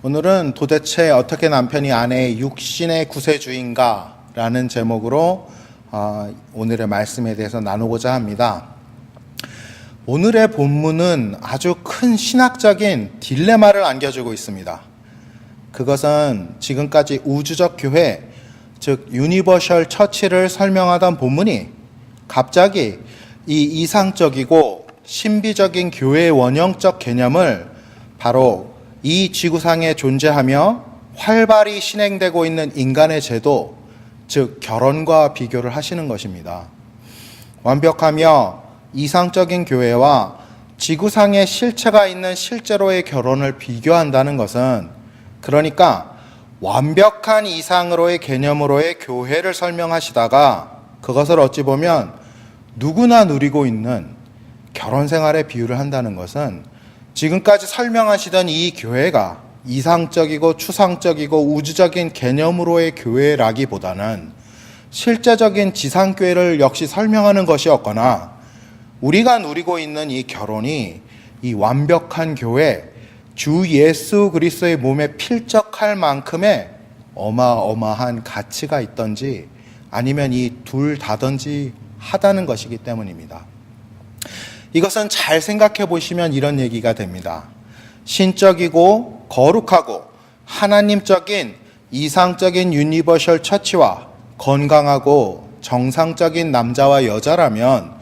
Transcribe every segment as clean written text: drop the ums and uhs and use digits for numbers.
오늘은 도대체 어떻게 남편이 아내의 육신의 구세주인가? 라는 제목으로 오늘의 말씀에 대해서 나누고자 합니다. 오늘의 본문은 아주 큰 신학적인 딜레마를 안겨주고 있습니다. 그것은 지금까지 우주적 교회, 즉 유니버셜 처치를 설명하던 본문이 갑자기 이 이상적이고 신비적인 교회의 원형적 개념을 바로 이 지구상에 존재하며 활발히 실행되고 있는 인간의 제도, 즉 결혼과 비교를 하시는 것입니다. 완벽하며 이상적인 교회와 지구상에 실체가 있는 실제로의 결혼을 비교한다는 것은, 그러니까 완벽한 이상으로의 개념으로의 교회를 설명하시다가 그것을 어찌 보면 누구나 누리고 있는 결혼 생활에 비유를 한다는 것은, 지금까지 설명하시던 이 교회가 이상적이고 추상적이고 우주적인 개념으로의 교회라기보다는 실제적인 지상교회를 역시 설명하는 것이었거나, 우리가 누리고 있는 이 결혼이 이 완벽한 교회, 주 예수 그리스도의 몸에 필적할 만큼의 어마어마한 가치가 있던지 아니면 이 둘 다든지 하다는 것이기 때문입니다. 이것은 잘 생각해 보시면 이런 얘기가 됩니다. 신적이고 거룩하고 하나님적인 이상적인 유니버셜 처치와 건강하고 정상적인 남자와 여자라면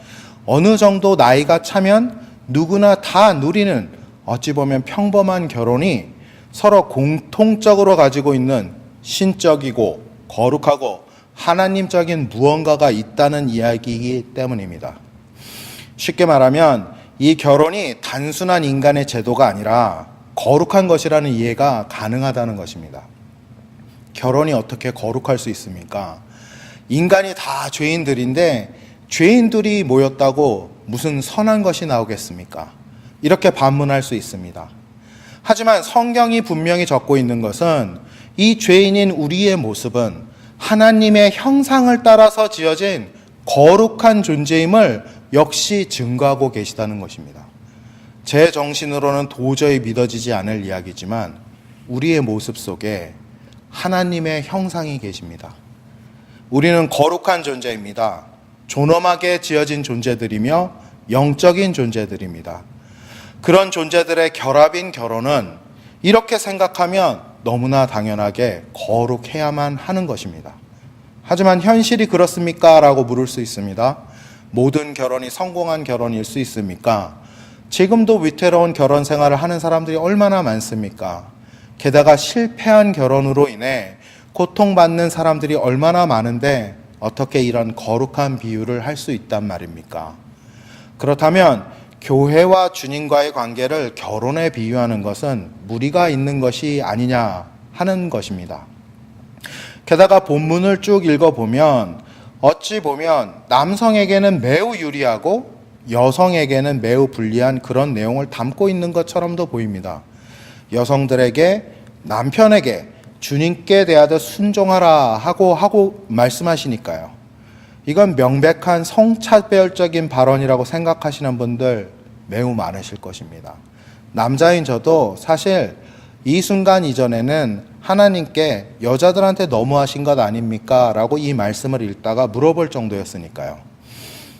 어느 정도 나이가 차면 누구나 다 누리는 어찌 보면 평범한 결혼이 서로 공통적으로 가지고 있는 신적이고 거룩하고 하나님적인 무언가가 있다는 이야기이기 때문입니다. 쉽게 말하면 이 결혼이 단순한 인간의 제도가 아니라 거룩한 것이라는 이해가 가능하다는 것입니다. 결혼이 어떻게 거룩할 수 있습니까? 인간이 다 죄인들인데 죄인들이 모였다고 무슨 선한 것이 나오겠습니까? 이렇게 반문할 수 있습니다. 하지만 성경이 분명히 적고 있는 것은 이 죄인인 우리의 모습은 하나님의 형상을 따라서 지어진 거룩한 존재임을 역시 증거하고 계시다는 것입니다. 제 정신으로는 도저히 믿어지지 않을 이야기지만 우리의 모습 속에 하나님의 형상이 계십니다. 우리는 거룩한 존재입니다. 존엄하게 지어진 존재들이며 영적인 존재들입니다. 그런 존재들의 결합인 결혼은 이렇게 생각하면 너무나 당연하게 거룩해야만 하는 것입니다. 하지만 현실이 그렇습니까? 라고 물을 수 있습니다. 모든 결혼이 성공한 결혼일 수 있습니까? 지금도 위태로운 결혼 생활을 하는 사람들이 얼마나 많습니까? 게다가 실패한 결혼으로 인해 고통받는 사람들이 얼마나 많은데 어떻게 이런 거룩한 비유를 할 수 있단 말입니까? 그렇다면 교회와 주님과의 관계를 결혼에 비유하는 것은 무리가 있는 것이 아니냐 하는 것입니다. 게다가 본문을 쭉 읽어보면 어찌 보면 남성에게는 매우 유리하고 여성에게는 매우 불리한 그런 내용을 담고 있는 것처럼도 보입니다. 여성들에게 남편에게 주님께 대하듯 순종하라 하고 말씀하시니까요. 이건 명백한 성차별적인 발언이라고 생각하시는 분들 매우 많으실 것입니다. 남자인 저도 사실 이 순간 이전에는 하나님께 여자들한테 너무하신 것 아닙니까? 라고 이 말씀을 읽다가 물어볼 정도였으니까요.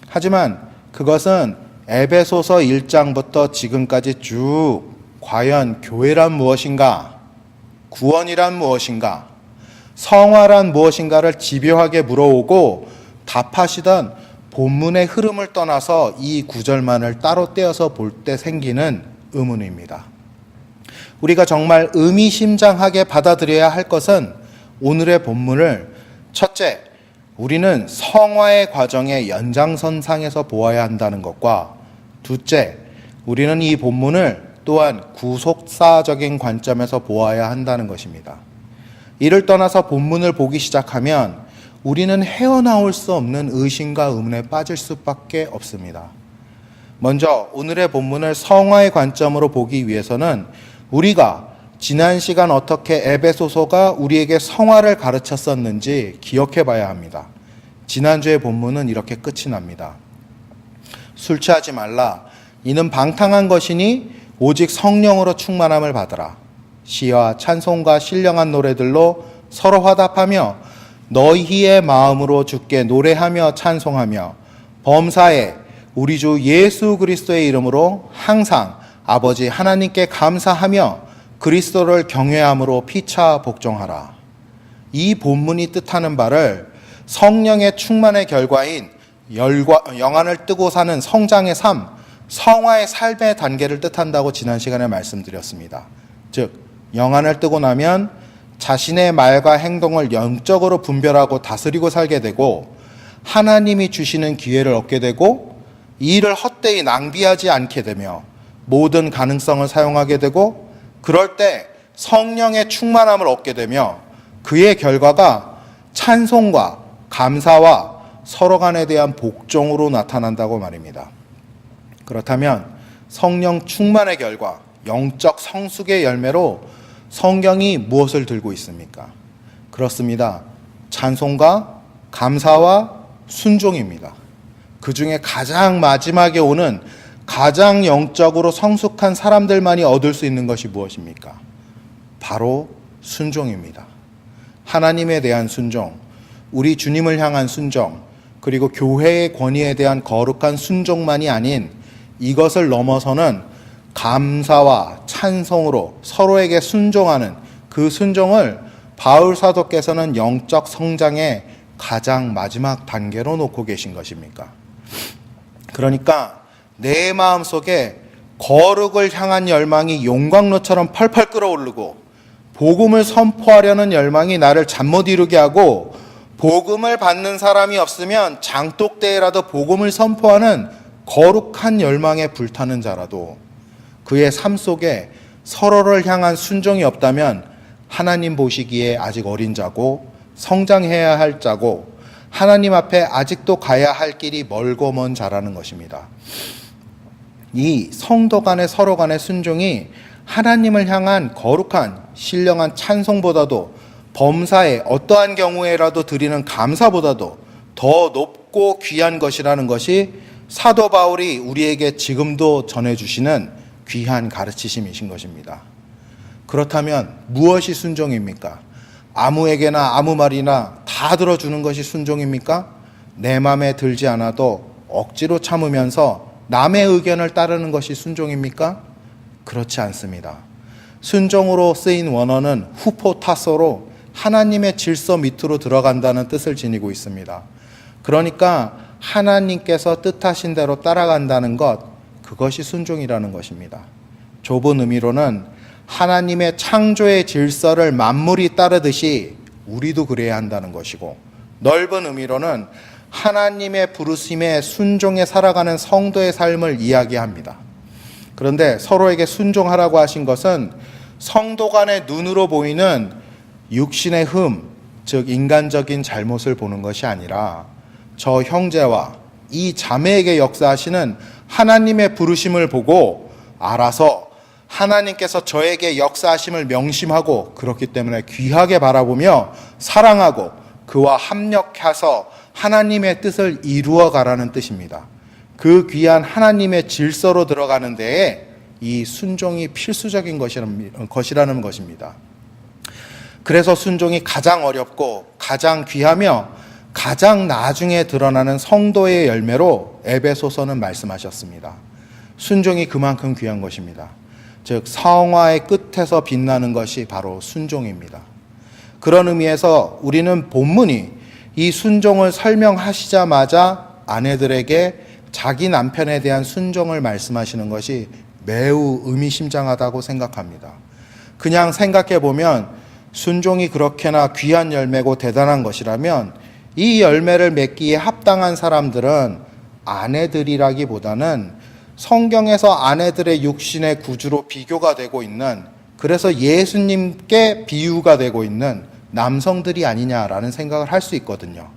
하지만 그것은 에베소서 1장부터 지금까지 쭉 과연 교회란 무엇인가? 구원이란 무엇인가? 성화란 무엇인가를 집요하게 물어오고 답하시던 본문의 흐름을 떠나서 이 구절만을 따로 떼어서 볼 때 생기는 의문입니다. 우리가 정말 의미심장하게 받아들여야 할 것은 오늘의 본문을 첫째, 우리는 성화의 과정의 연장선상에서 보아야 한다는 것과 둘째, 우리는 이 본문을 또한 구속사적인 관점에서 보아야 한다는 것입니다. 이를 떠나서 본문을 보기 시작하면 우리는 헤어나올 수 없는 의심과 의문에 빠질 수밖에 없습니다. 먼저 오늘의 본문을 성화의 관점으로 보기 위해서는 우리가 지난 시간 어떻게 에베소서가 우리에게 성화를 가르쳤었는지 기억해 봐야 합니다. 지난주의 본문은 이렇게 끝이 납니다. 술 취하지 말라. 이는 방탕한 것이니 오직 성령으로 충만함을 받으라. 시와 찬송과 신령한 노래들로 서로 화답하며 너희의 마음으로 주께 노래하며 찬송하며 범사에 우리 주 예수 그리스도의 이름으로 항상 아버지 하나님께 감사하며 그리스도를 경외함으로 피차 복종하라. 이 본문이 뜻하는 바를 성령의 충만의 결과인 영안을 뜨고 사는 성장의 삶, 성화의 삶의 단계를 뜻한다고 지난 시간에 말씀드렸습니다. 즉, 영안을 뜨고 나면 자신의 말과 행동을 영적으로 분별하고 다스리고 살게 되고 하나님이 주시는 기회를 얻게 되고 이 일을 헛되이 낭비하지 않게 되며 모든 가능성을 사용하게 되고 그럴 때 성령의 충만함을 얻게 되며 그의 결과가 찬송과 감사와 서로 간에 대한 복종으로 나타난다고 말입니다. 그렇다면 성령 충만의 결과, 영적 성숙의 열매로 성경이 무엇을 들고 있습니까? 그렇습니다. 찬송과 감사와 순종입니다. 그 중에 가장 마지막에 오는 가장 영적으로 성숙한 사람들만이 얻을 수 있는 것이 무엇입니까? 바로 순종입니다. 하나님에 대한 순종, 우리 주님을 향한 순종, 그리고 교회의 권위에 대한 거룩한 순종만이 아닌 이것을 넘어서는 감사와 찬송으로 서로에게 순종하는 그 순종을 바울 사도께서는 영적 성장의 가장 마지막 단계로 놓고 계신 것입니까? 그러니까 내 마음속에 거룩을 향한 열망이 용광로처럼 펄펄 끓어오르고 복음을 선포하려는 열망이 나를 잠 못 이루게 하고 복음을 받는 사람이 없으면 장독대에라도 복음을 선포하는 거룩한 열망에 불타는 자라도 그의 삶 속에 서로를 향한 순종이 없다면 하나님 보시기에 아직 어린 자고 성장해야 할 자고 하나님 앞에 아직도 가야 할 길이 멀고 먼 자라는 것입니다. 이 성도 간의 서로 간의 순종이 하나님을 향한 거룩한 신령한 찬송보다도 범사에 어떠한 경우에라도 드리는 감사보다도 더 높고 귀한 것이라는 것이 사도 바울이 우리에게 지금도 전해주시는 귀한 가르치심이신 것입니다. 그렇다면 무엇이 순종입니까? 아무에게나 아무 말이나 다 들어주는 것이 순종입니까? 내 마음에 들지 않아도 억지로 참으면서 남의 의견을 따르는 것이 순종입니까? 그렇지 않습니다. 순종으로 쓰인 원어는 후포타소로 하나님의 질서 밑으로 들어간다는 뜻을 지니고 있습니다. 그러니까 하나님께서 뜻하신 대로 따라간다는 것, 그것이 순종이라는 것입니다. 좁은 의미로는 하나님의 창조의 질서를 만물이 따르듯이 우리도 그래야 한다는 것이고, 넓은 의미로는 하나님의 부르심에 순종해 살아가는 성도의 삶을 이야기합니다. 그런데 서로에게 순종하라고 하신 것은 성도 간의 눈으로 보이는 육신의 흠, 즉 인간적인 잘못을 보는 것이 아니라 저 형제와 이 자매에게 역사하시는 하나님의 부르심을 보고 알아서 하나님께서 저에게 역사하심을 명심하고 그렇기 때문에 귀하게 바라보며 사랑하고 그와 합력해서 하나님의 뜻을 이루어 가라는 뜻입니다. 그 귀한 하나님의 질서로 들어가는 데에 이 순종이 필수적인 것이라는 것입니다. 그래서 순종이 가장 어렵고 가장 귀하며 가장 나중에 드러나는 성도의 열매로 에베소서는 말씀하셨습니다. 순종이 그만큼 귀한 것입니다. 즉 성화의 끝에서 빛나는 것이 바로 순종입니다. 그런 의미에서 우리는 본문이 이 순종을 설명하시자마자 아내들에게 자기 남편에 대한 순종을 말씀하시는 것이 매우 의미심장하다고 생각합니다. 그냥 생각해 보면 순종이 그렇게나 귀한 열매고 대단한 것이라면 이 열매를 맺기에 합당한 사람들은 아내들이라기보다는 성경에서 아내들의 육신의 구주로 비교가 되고 있는, 그래서 예수님께 비유가 되고 있는 남성들이 아니냐라는 생각을 할 수 있거든요.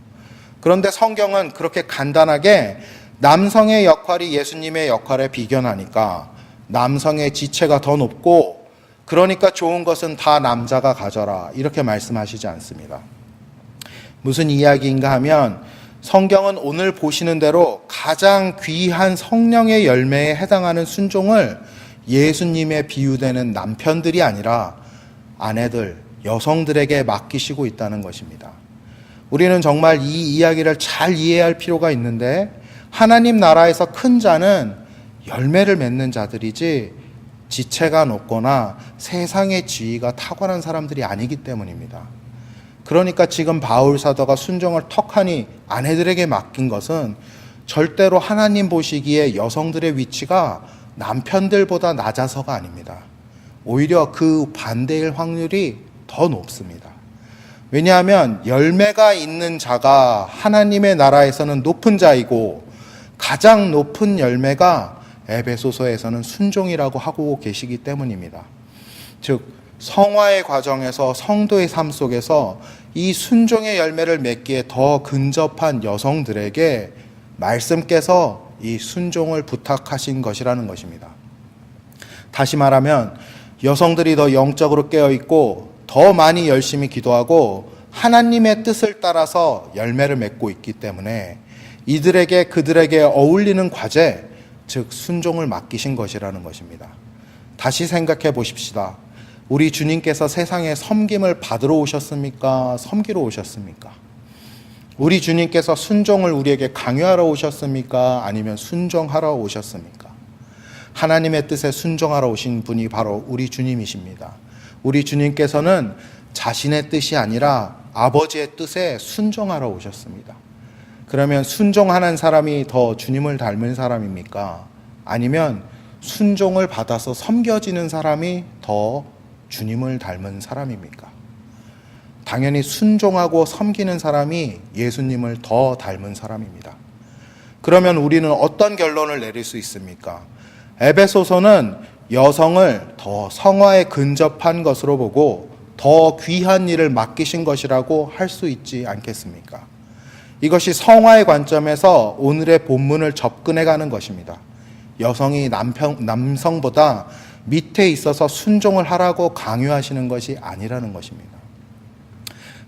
그런데 성경은 그렇게 간단하게 남성의 역할이 예수님의 역할에 비견하니까 남성의 지체가 더 높고 그러니까 좋은 것은 다 남자가 가져라 이렇게 말씀하시지 않습니다. 무슨 이야기인가 하면 성경은 오늘 보시는 대로 가장 귀한 성령의 열매에 해당하는 순종을 예수님의 비유되는 남편들이 아니라 아내들, 여성들에게 맡기시고 있다는 것입니다. 우리는 정말 이 이야기를 잘 이해할 필요가 있는데, 하나님 나라에서 큰 자는 열매를 맺는 자들이지 지체가 높거나 세상의 지위가 탁월한 사람들이 아니기 때문입니다. 그러니까 지금 바울 사도가 순종을 턱하니 아내들에게 맡긴 것은 절대로 하나님 보시기에 여성들의 위치가 남편들보다 낮아서가 아닙니다. 오히려 그 반대일 확률이 더 높습니다. 왜냐하면 열매가 있는 자가 하나님의 나라에서는 높은 자이고, 가장 높은 열매가 에베소서에서는 순종이라고 하고 계시기 때문입니다. 즉 성화의 과정에서, 성도의 삶 속에서 이 순종의 열매를 맺기에 더 근접한 여성들에게 말씀께서 이 순종을 부탁하신 것이라는 것입니다. 다시 말하면 여성들이 더 영적으로 깨어있고 더 많이 열심히 기도하고 하나님의 뜻을 따라서 열매를 맺고 있기 때문에 이들에게, 그들에게 어울리는 과제, 즉 순종을 맡기신 것이라는 것입니다. 다시 생각해 보십시다. 우리 주님께서 세상에 섬김을 받으러 오셨습니까? 섬기러 오셨습니까? 우리 주님께서 순종을 우리에게 강요하러 오셨습니까? 아니면 순종하러 오셨습니까? 하나님의 뜻에 순종하러 오신 분이 바로 우리 주님이십니다. 우리 주님께서는 자신의 뜻이 아니라 아버지의 뜻에 순종하러 오셨습니다. 그러면 순종하는 사람이 더 주님을 닮은 사람입니까? 아니면 순종을 받아서 섬겨지는 사람이 더 주님을 닮은 사람입니까? 당연히 순종하고 섬기는 사람이 예수님을 더 닮은 사람입니다. 그러면 우리는 어떤 결론을 내릴 수 있습니까? 에베소서는 여성을 더 성화에 근접한 것으로 보고 더 귀한 일을 맡기신 것이라고 할 수 있지 않겠습니까? 이것이 성화의 관점에서 오늘의 본문을 접근해 가는 것입니다. 여성이 남성보다 밑에 있어서 순종을 하라고 강요하시는 것이 아니라는 것입니다.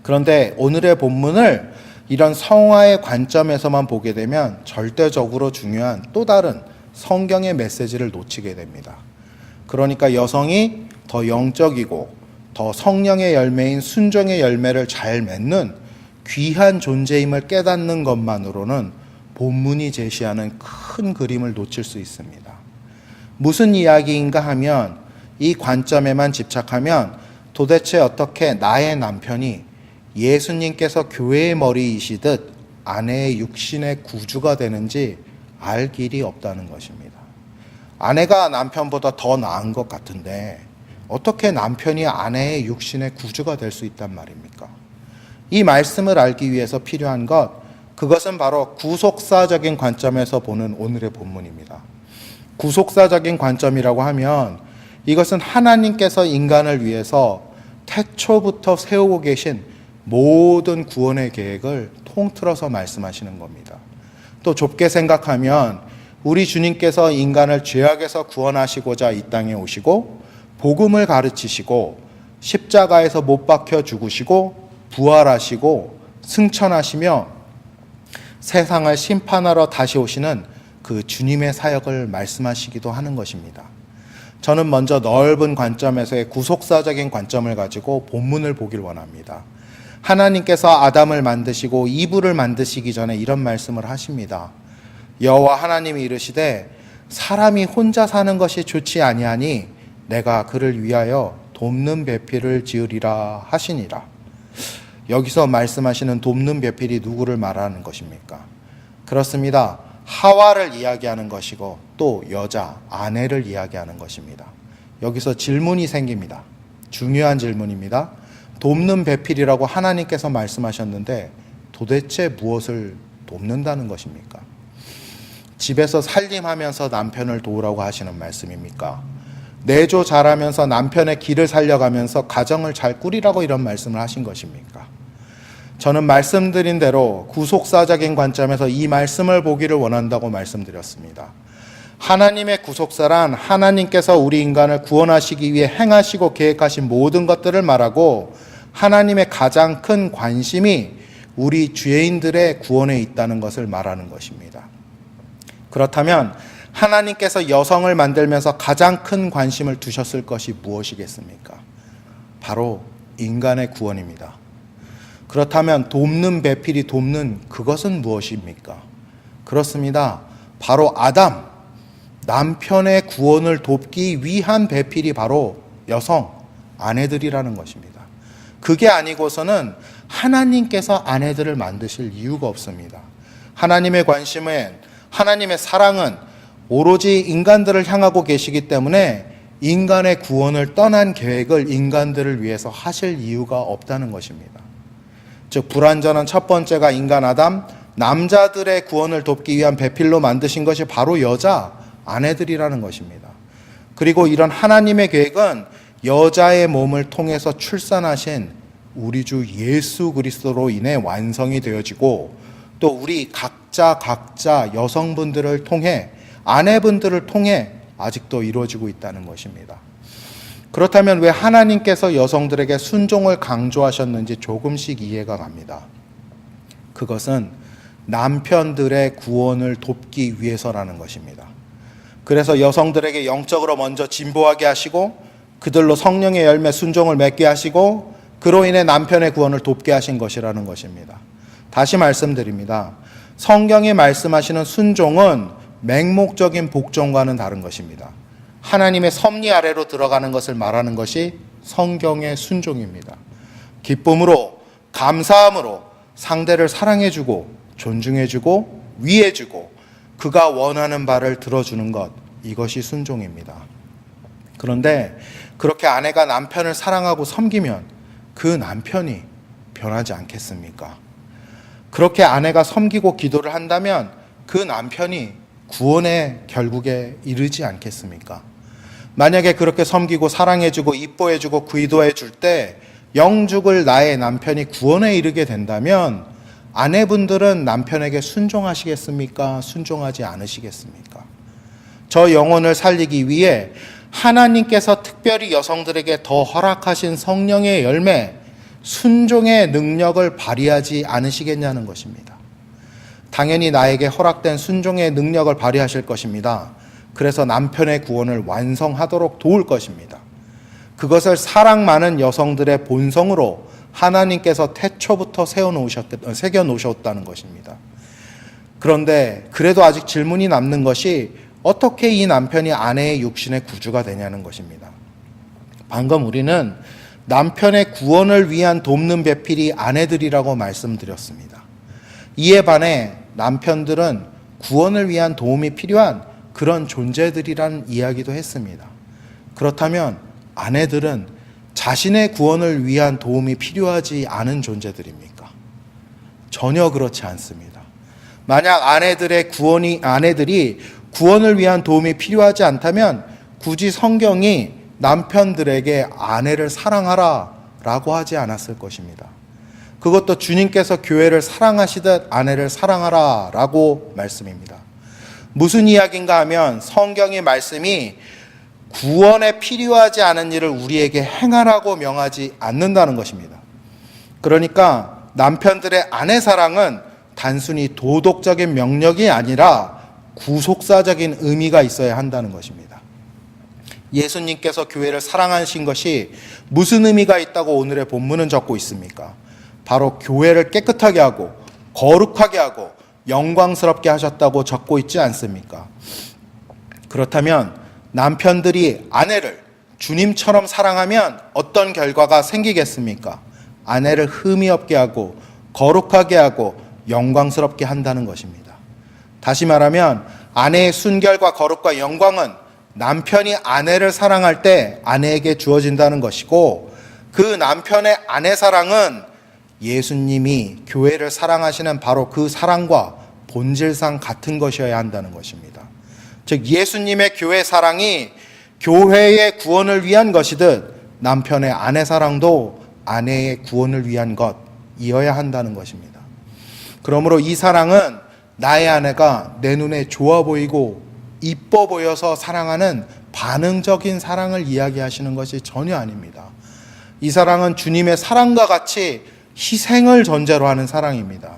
그런데 오늘의 본문을 이런 성화의 관점에서만 보게 되면 절대적으로 중요한 또 다른 성경의 메시지를 놓치게 됩니다. 그러니까 여성이 더 영적이고 더 성령의 열매인 순종의 열매를 잘 맺는 귀한 존재임을 깨닫는 것만으로는 본문이 제시하는 큰 그림을 놓칠 수 있습니다. 무슨 이야기인가 하면, 이 관점에만 집착하면 도대체 어떻게 나의 남편이 예수님께서 교회의 머리이시듯 아내의 육신의 구주가 되는지 알 길이 없다는 것입니다. 아내가 남편보다 더 나은 것 같은데 어떻게 남편이 아내의 육신의 구주가 될 수 있단 말입니까? 이 말씀을 알기 위해서 필요한 것, 그것은 바로 구속사적인 관점에서 보는 오늘의 본문입니다. 구속사적인 관점이라고 하면 이것은 하나님께서 인간을 위해서 태초부터 세우고 계신 모든 구원의 계획을 통틀어서 말씀하시는 겁니다. 또 좁게 생각하면 우리 주님께서 인간을 죄악에서 구원하시고자 이 땅에 오시고 복음을 가르치시고 십자가에서 못 박혀 죽으시고 부활하시고 승천하시며 세상을 심판하러 다시 오시는 그 주님의 사역을 말씀하시기도 하는 것입니다. 저는 먼저 넓은 관점에서의 구속사적인 관점을 가지고 본문을 보길 원합니다. 하나님께서 아담을 만드시고 이브를 만드시기 전에 이런 말씀을 하십니다. 여호와 하나님이 이르시되 사람이 혼자 사는 것이 좋지 아니하니 내가 그를 위하여 돕는 배필을 지으리라 하시니라. 여기서 말씀하시는 돕는 배필이 누구를 말하는 것입니까? 그렇습니다. 하와를 이야기하는 것이고 또 여자, 아내를 이야기하는 것입니다. 여기서 질문이 생깁니다. 중요한 질문입니다. 돕는 배필이라고 하나님께서 말씀하셨는데 도대체 무엇을 돕는다는 것입니까? 집에서 살림하면서 남편을 도우라고 하시는 말씀입니까? 내조 잘하면서 남편의 길을 살려가면서 가정을 잘 꾸리라고 이런 말씀을 하신 것입니까? 저는 말씀드린 대로 구속사적인 관점에서 이 말씀을 보기를 원한다고 말씀드렸습니다. 하나님의 구속사란 하나님께서 우리 인간을 구원하시기 위해 행하시고 계획하신 모든 것들을 말하고 하나님의 가장 큰 관심이 우리 죄인들의 구원에 있다는 것을 말하는 것입니다. 그렇다면 하나님께서 여성을 만들면서 가장 큰 관심을 두셨을 것이 무엇이겠습니까? 바로 인간의 구원입니다. 그렇다면 돕는 배필이 돕는 그것은 무엇입니까? 그렇습니다. 바로 아담, 남편의 구원을 돕기 위한 배필이 바로 여성, 아내들이라는 것입니다. 그게 아니고서는 하나님께서 아내들을 만드실 이유가 없습니다. 하나님의 관심은, 하나님의 사랑은 오로지 인간들을 향하고 계시기 때문에 인간의 구원을 떠난 계획을 인간들을 위해서 하실 이유가 없다는 것입니다. 즉 불완전한 첫 번째가 인간 아담, 남자들의 구원을 돕기 위한 배필로 만드신 것이 바로 여자, 아내들이라는 것입니다. 그리고 이런 하나님의 계획은 여자의 몸을 통해서 출산하신 우리 주 예수 그리스도로 인해 완성이 되어지고 또 우리 각자 여성분들을 통해 아내분들을 통해 아직도 이루어지고 있다는 것입니다. 그렇다면 왜 하나님께서 여성들에게 순종을 강조하셨는지 조금씩 이해가 갑니다. 그것은 남편들의 구원을 돕기 위해서라는 것입니다. 그래서 여성들에게 영적으로 먼저 진보하게 하시고 그들로 성령의 열매 순종을 맺게 하시고 그로 인해 남편의 구원을 돕게 하신 것이라는 것입니다. 다시 말씀드립니다. 성경이 말씀하시는 순종은 맹목적인 복종과는 다른 것입니다. 하나님의 섭리 아래로 들어가는 것을 말하는 것이 성경의 순종입니다. 기쁨으로, 감사함으로 상대를 사랑해주고 존중해주고 위해주고 그가 원하는 바를 들어주는 것, 이것이 순종입니다. 그런데 그렇게 아내가 남편을 사랑하고 섬기면 그 남편이 변하지 않겠습니까? 그렇게 아내가 섬기고 기도를 한다면 그 남편이 구원의 결국에 이르지 않겠습니까? 만약에 그렇게 섬기고 사랑해주고 이뻐해주고 기도해줄 때 영죽을 나의 남편이 구원에 이르게 된다면 아내분들은 남편에게 순종하시겠습니까? 순종하지 않으시겠습니까? 저 영혼을 살리기 위해 하나님께서 특별히 여성들에게 더 허락하신 성령의 열매, 순종의 능력을 발휘하지 않으시겠냐는 것입니다. 당연히 나에게 허락된 순종의 능력을 발휘하실 것입니다. 그래서 남편의 구원을 완성하도록 도울 것입니다. 그것을 사랑 많은 여성들의 본성으로 하나님께서 태초부터 새겨놓으셨다는 것입니다. 그런데 그래도 아직 질문이 남는 것이 어떻게 이 남편이 아내의 육신의 구주가 되냐는 것입니다. 방금 우리는 남편의 구원을 위한 돕는 배필이 아내들이라고 말씀드렸습니다. 이에 반해 남편들은 구원을 위한 도움이 필요한 그런 존재들이라는 이야기도 했습니다. 그렇다면 아내들은 자신의 구원을 위한 도움이 필요하지 않은 존재들입니까? 전혀 그렇지 않습니다. 만약 아내들이 구원을 위한 도움이 필요하지 않다면 굳이 성경이 남편들에게 아내를 사랑하라 라고 하지 않았을 것입니다. 그것도 주님께서 교회를 사랑하시듯 아내를 사랑하라 라고 말씀입니다. 무슨 이야기인가 하면 성경의 말씀이 구원에 필요하지 않은 일을 우리에게 행하라고 명하지 않는다는 것입니다. 그러니까 남편들의 아내 사랑은 단순히 도덕적인 명령이 아니라 구속사적인 의미가 있어야 한다는 것입니다. 예수님께서 교회를 사랑하신 것이 무슨 의미가 있다고 오늘의 본문은 적고 있습니까? 바로 교회를 깨끗하게 하고 거룩하게 하고 영광스럽게 하셨다고 적고 있지 않습니까? 그렇다면 남편들이 아내를 주님처럼 사랑하면 어떤 결과가 생기겠습니까? 아내를 흠이 없게 하고 거룩하게 하고 영광스럽게 한다는 것입니다. 다시 말하면 아내의 순결과 거룩과 영광은 남편이 아내를 사랑할 때 아내에게 주어진다는 것이고 그 남편의 아내 사랑은 예수님이 교회를 사랑하시는 바로 그 사랑과 본질상 같은 것이어야 한다는 것입니다. 즉 예수님의 교회 사랑이 교회의 구원을 위한 것이듯 남편의 아내 사랑도 아내의 구원을 위한 것이어야 한다는 것입니다. 그러므로 이 사랑은 나의 아내가 내 눈에 좋아 보이고 이뻐 보여서 사랑하는 반응적인 사랑을 이야기하시는 것이 전혀 아닙니다. 이 사랑은 주님의 사랑과 같이 희생을 전제로 하는 사랑입니다.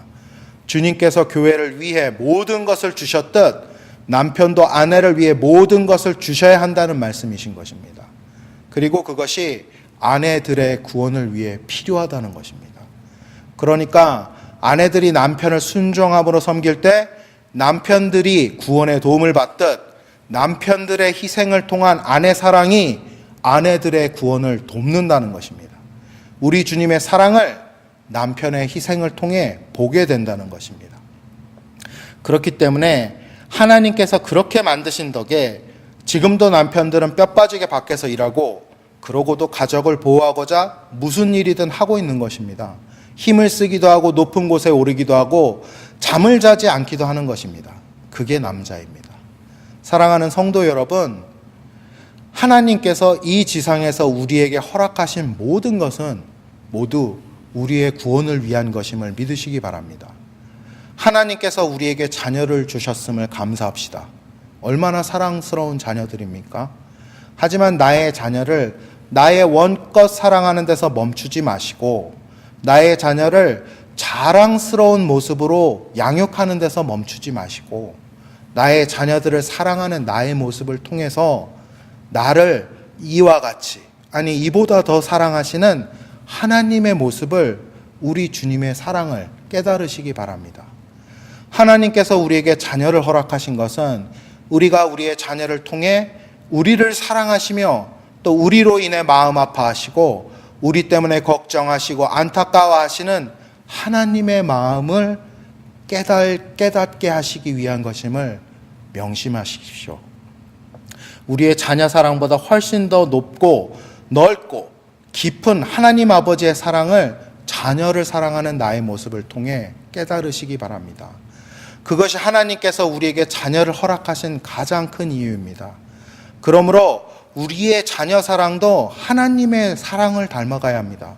주님께서 교회를 위해 모든 것을 주셨듯 남편도 아내를 위해 모든 것을 주셔야 한다는 말씀이신 것입니다. 그리고 그것이 아내들의 구원을 위해 필요하다는 것입니다. 그러니까 아내들이 남편을 순종함으로 섬길 때 남편들이 구원의 도움을 받듯 남편들의 희생을 통한 아내 사랑이 아내들의 구원을 돕는다는 것입니다. 우리 주님의 사랑을 남편의 희생을 통해 보게 된다는 것입니다. 그렇기 때문에 하나님께서 그렇게 만드신 덕에 지금도 남편들은 뼈 빠지게 밖에서 일하고 그러고도 가족을 보호하고자 무슨 일이든 하고 있는 것입니다. 힘을 쓰기도 하고 높은 곳에 오르기도 하고 잠을 자지 않기도 하는 것입니다. 그게 남자입니다. 사랑하는 성도 여러분, 하나님께서 이 지상에서 우리에게 허락하신 모든 것은 모두 우리의 구원을 위한 것임을 믿으시기 바랍니다. 하나님께서 우리에게 자녀를 주셨음을 감사합시다. 얼마나 사랑스러운 자녀들입니까? 하지만 나의 자녀를 나의 원껏 사랑하는 데서 멈추지 마시고 나의 자녀를 자랑스러운 모습으로 양육하는 데서 멈추지 마시고 나의 자녀들을 사랑하는 나의 모습을 통해서 나를 이와 같이, 아니 이보다 더 사랑하시는 하나님의 모습을, 우리 주님의 사랑을 깨달으시기 바랍니다. 하나님께서 우리에게 자녀를 허락하신 것은 우리가 우리의 자녀를 통해 우리를 사랑하시며 또 우리로 인해 마음 아파하시고 우리 때문에 걱정하시고 안타까워하시는 하나님의 마음을 깨닫게 하시기 위한 것임을 명심하십시오. 우리의 자녀 사랑보다 훨씬 더 높고 넓고 깊은 하나님 아버지의 사랑을 자녀를 사랑하는 나의 모습을 통해 깨달으시기 바랍니다. 그것이 하나님께서 우리에게 자녀를 허락하신 가장 큰 이유입니다. 그러므로 우리의 자녀 사랑도 하나님의 사랑을 닮아가야 합니다.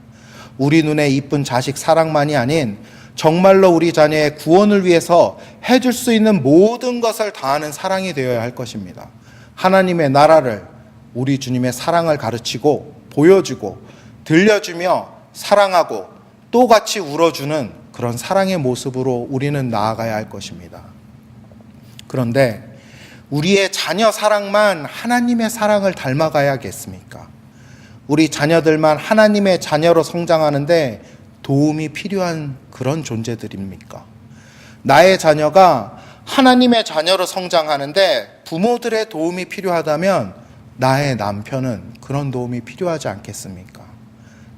우리 눈에 이쁜 자식 사랑만이 아닌 정말로 우리 자녀의 구원을 위해서 해줄 수 있는 모든 것을 다하는 사랑이 되어야 할 것입니다. 하나님의 나라를, 우리 주님의 사랑을 가르치고 보여주고 들려주며 사랑하고 또 같이 울어주는 그런 사랑의 모습으로 우리는 나아가야 할 것입니다. 그런데 우리의 자녀 사랑만 하나님의 사랑을 닮아가야겠습니까? 우리 자녀들만 하나님의 자녀로 성장하는데 도움이 필요한 그런 존재들입니까? 나의 자녀가 하나님의 자녀로 성장하는데 부모들의 도움이 필요하다면 나의 남편은 그런 도움이 필요하지 않겠습니까?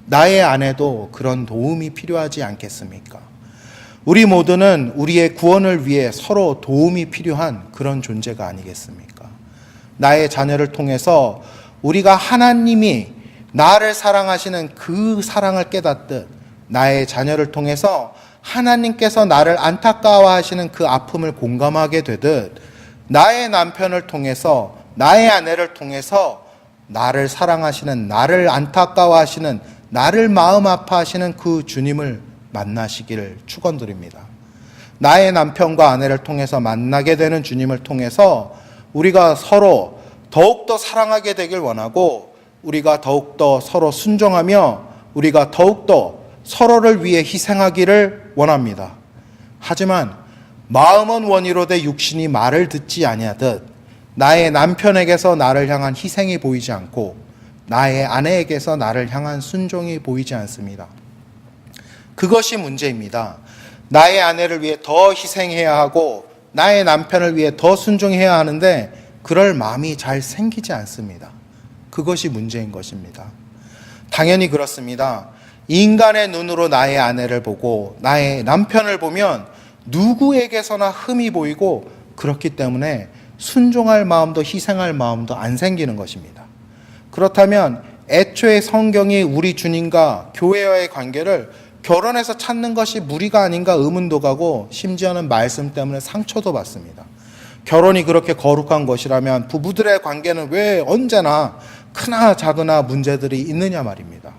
나의 아내도 그런 도움이 필요하지 않겠습니까? 우리 모두는 우리의 구원을 위해 서로 도움이 필요한 그런 존재가 아니겠습니까? 나의 자녀를 통해서 우리가 하나님이 나를 사랑하시는 그 사랑을 깨닫듯 나의 자녀를 통해서 하나님께서 나를 안타까워하시는 그 아픔을 공감하게 되듯 나의 남편을 통해서, 나의 아내를 통해서 나를 사랑하시는, 나를 안타까워하시는, 나를 마음 아파하시는 그 주님을 만나시기를 축원드립니다. 나의 남편과 아내를 통해서 만나게 되는 주님을 통해서 우리가 서로 더욱더 사랑하게 되길 원하고, 우리가 더욱더 서로 순종하며 우리가 더욱더 서로를 위해 희생하기를 원합니다. 하지만 마음은 원이로되 육신이 말을 듣지 아니하듯 나의 남편에게서 나를 향한 희생이 보이지 않고 나의 아내에게서 나를 향한 순종이 보이지 않습니다. 그것이 문제입니다. 나의 아내를 위해 더 희생해야 하고 나의 남편을 위해 더 순종해야 하는데 그럴 마음이 잘 생기지 않습니다. 그것이 문제인 것입니다. 당연히 그렇습니다. 인간의 눈으로 나의 아내를 보고 나의 남편을 보면 누구에게서나 흠이 보이고 그렇기 때문에 순종할 마음도 희생할 마음도 안 생기는 것입니다. 그렇다면 애초에 성경이 우리 주님과 교회와의 관계를 결혼해서 찾는 것이 무리가 아닌가 의문도 가고 심지어는 말씀 때문에 상처도 받습니다. 결혼이 그렇게 거룩한 것이라면 부부들의 관계는 왜 언제나 크나 작으나 문제들이 있느냐 말입니다.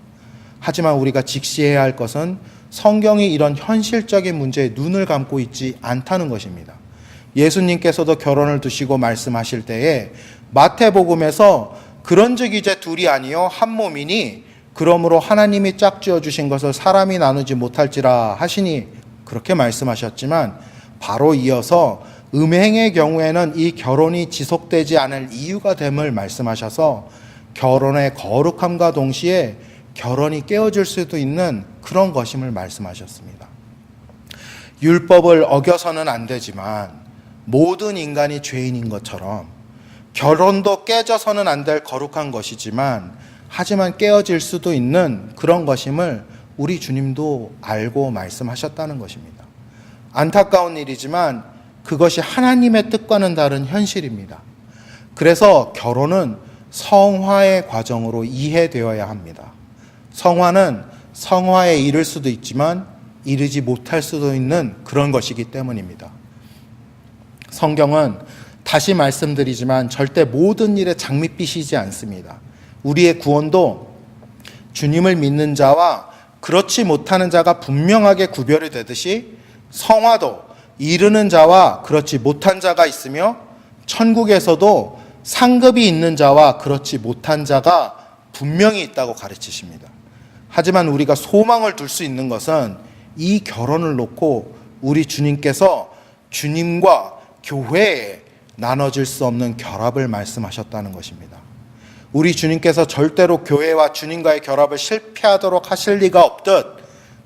하지만 우리가 직시해야 할 것은 성경이 이런 현실적인 문제에 눈을 감고 있지 않다는 것입니다. 예수님께서도 결혼을 두시고 말씀하실 때에 마태복음에서 그런즉 이제 둘이 아니요 한 몸이니 그러므로 하나님이 짝지어 주신 것을 사람이 나누지 못할지라 하시니 그렇게 말씀하셨지만 바로 이어서 음행의 경우에는 이 결혼이 지속되지 않을 이유가 됨을 말씀하셔서 결혼의 거룩함과 동시에 결혼이 깨어질 수도 있는 그런 것임을 말씀하셨습니다. 율법을 어겨서는 안 되지만 모든 인간이 죄인인 것처럼 결혼도 깨져서는 안 될 거룩한 것이지만 하지만 깨어질 수도 있는 그런 것임을 우리 주님도 알고 말씀하셨다는 것입니다. 안타까운 일이지만 그것이 하나님의 뜻과는 다른 현실입니다. 그래서 결혼은 성화의 과정으로 이해되어야 합니다. 성화는 성화에 이를 수도 있지만 이르지 못할 수도 있는 그런 것이기 때문입니다. 성경은 다시 말씀드리지만 절대 모든 일에 장밋빛이지 않습니다. 우리의 구원도 주님을 믿는 자와 그렇지 못하는 자가 분명하게 구별이 되듯이 성화도 이르는 자와 그렇지 못한 자가 있으며 천국에서도 상급이 있는 자와 그렇지 못한 자가 분명히 있다고 가르치십니다. 하지만 우리가 소망을 둘 수 있는 것은 이 결혼을 놓고 우리 주님께서 주님과 교회에 나눠질 수 없는 결합을 말씀하셨다는 것입니다. 우리 주님께서 절대로 교회와 주님과의 결합을 실패하도록 하실 리가 없듯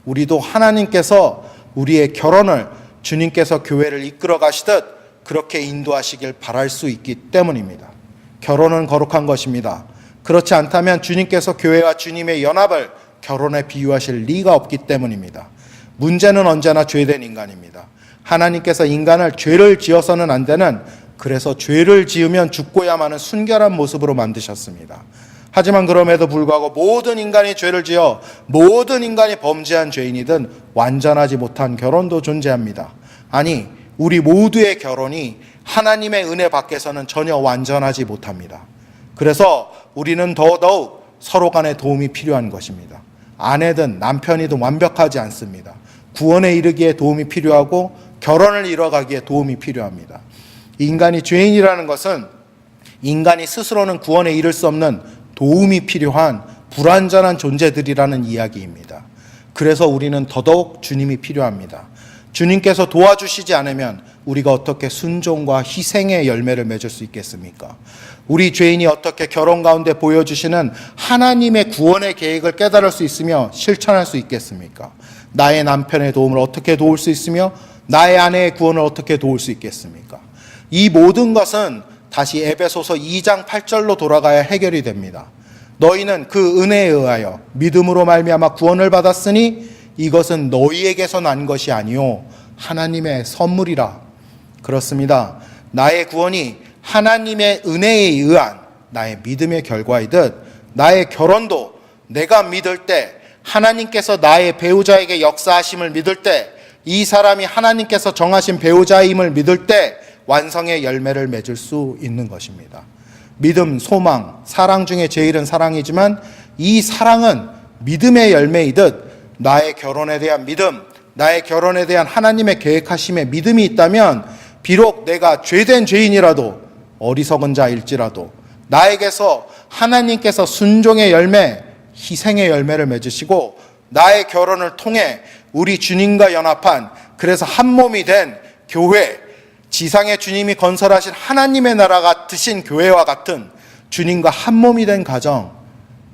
우리도 하나님께서 우리의 결혼을 주님께서 교회를 이끌어 가시듯 그렇게 인도하시길 바랄 수 있기 때문입니다. 결혼은 거룩한 것입니다. 그렇지 않다면 주님께서 교회와 주님의 연합을 결혼에 비유하실 리가 없기 때문입니다. 문제는 언제나 죄된 인간입니다. 하나님께서 인간을 죄를 지어서는 안 되는, 그래서 죄를 지으면 죽고야만 하는 순결한 모습으로 만드셨습니다. 하지만 그럼에도 불구하고 모든 인간이 죄를 지어 모든 인간이 범죄한 죄인이든 완전하지 못한 결혼도 존재합니다. 아니, 우리 모두의 결혼이 하나님의 은혜 밖에서는 전혀 완전하지 못합니다. 그래서 우리는 더더욱 서로 간의 도움이 필요한 것입니다. 아내든 남편이든 완벽하지 않습니다. 구원에 이르기에 도움이 필요하고 결혼을 이뤄가기에 도움이 필요합니다. 인간이 죄인이라는 것은 인간이 스스로는 구원에 이를 수 없는 도움이 필요한 불완전한 존재들이라는 이야기입니다. 그래서 우리는 더더욱 주님이 필요합니다. 주님께서 도와주시지 않으면 우리가 어떻게 순종과 희생의 열매를 맺을 수 있겠습니까? 우리 죄인이 어떻게 결혼 가운데 보여주시는 하나님의 구원의 계획을 깨달을 수 있으며 실천할 수 있겠습니까? 나의 남편의 도움을 어떻게 도울 수 있으며 나의 아내의 구원을 어떻게 도울 수 있겠습니까? 이 모든 것은 다시 에베소서 2장 8절로 돌아가야 해결이 됩니다. 너희는 그 은혜에 의하여 믿음으로 말미암아 구원을 받았으니 이것은 너희에게서 난 것이 아니요 하나님의 선물이라. 그렇습니다. 나의 구원이 하나님의 은혜에 의한 나의 믿음의 결과이듯 나의 결혼도 내가 믿을 때, 하나님께서 나의 배우자에게 역사하심을 믿을 때, 이 사람이 하나님께서 정하신 배우자임을 믿을 때 완성의 열매를 맺을 수 있는 것입니다. 믿음, 소망, 사랑 중에 제일은 사랑이지만 이 사랑은 믿음의 열매이듯 나의 결혼에 대한 믿음, 나의 결혼에 대한 하나님의 계획하심의 믿음이 있다면 비록 내가 죄된 죄인이라도 어리석은 자일지라도 나에게서 하나님께서 순종의 열매, 희생의 열매를 맺으시고 나의 결혼을 통해 우리 주님과 연합한, 그래서 한 몸이 된 교회, 지상의 주님이 건설하신 하나님의 나라가 드신 교회와 같은 주님과 한 몸이 된 가정,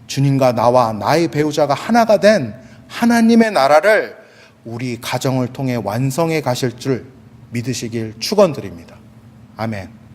주님과 나와 나의 배우자가 하나가 된 하나님의 나라를 우리 가정을 통해 완성해 가실 줄 믿으시길 축원드립니다. 아멘.